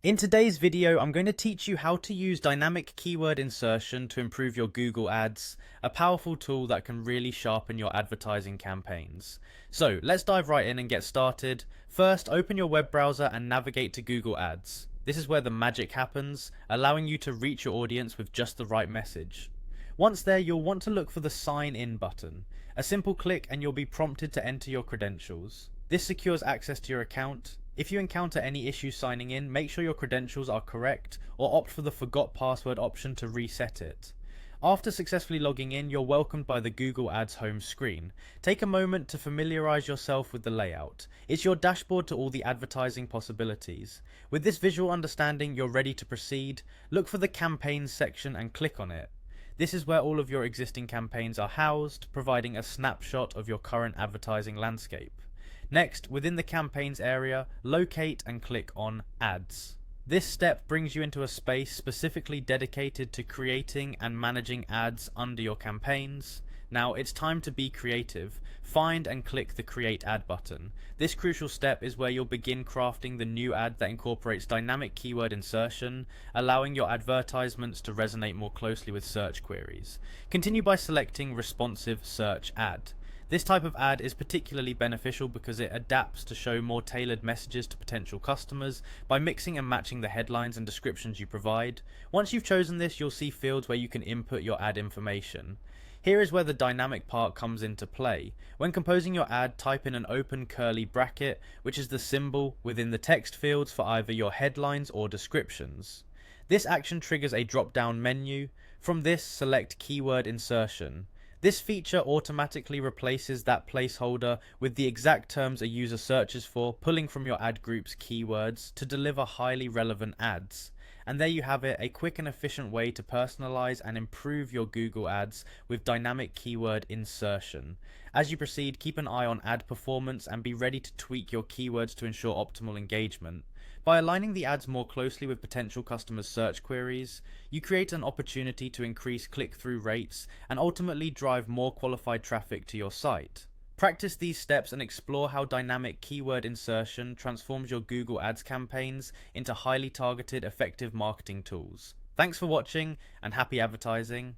In today's video, I'm going to teach you how to use dynamic keyword insertion to improve your Google Ads, a powerful tool that can really sharpen your advertising campaigns. So let's dive right in and get started. First, open your web browser and navigate to Google Ads. This is where the magic happens, allowing you to reach your audience with just the right message. Once there, you'll want to look for the sign in button. A simple click and you'll be prompted to enter your credentials. This secures access to your account. If you encounter any issues signing in, make sure your credentials are correct or opt for the forgot password option to reset it. After successfully logging in, you're welcomed by the Google Ads home screen. Take a moment to familiarize yourself with the layout. It's your dashboard to all the advertising possibilities. With this visual understanding, you're ready to proceed. Look for the campaigns section and click on it. This is where all of your existing campaigns are housed, providing a snapshot of your current advertising landscape. Next, within the campaigns area, locate and click on Ads. This step brings you into a space specifically dedicated to creating and managing ads under your campaigns. Now it's time to be creative. Find and click the Create Ad button. This crucial step is where you'll begin crafting the new ad that incorporates dynamic keyword insertion, allowing your advertisements to resonate more closely with search queries. Continue by selecting Responsive Search Ad. This type of ad is particularly beneficial because it adapts to show more tailored messages to potential customers by mixing and matching the headlines and descriptions you provide. Once you've chosen this, you'll see fields where you can input your ad information. Here is where the dynamic part comes into play. When composing your ad, type in an open curly bracket, which is the symbol within the text fields for either your headlines or descriptions. This action triggers a drop-down menu. From this, select Keyword Insertion. This feature automatically replaces that placeholder with the exact terms a user searches for, pulling from your ad group's keywords to deliver highly relevant ads. And there you have it, a quick and efficient way to personalize and improve your Google Ads with dynamic keyword insertion. As you proceed, keep an eye on ad performance and be ready to tweak your keywords to ensure optimal engagement. By aligning the ads more closely with potential customers' search queries, you create an opportunity to increase click-through rates and ultimately drive more qualified traffic to your site. Practice these steps and explore how dynamic keyword insertion transforms your Google Ads campaigns into highly targeted, effective marketing tools. Thanks for watching and happy advertising.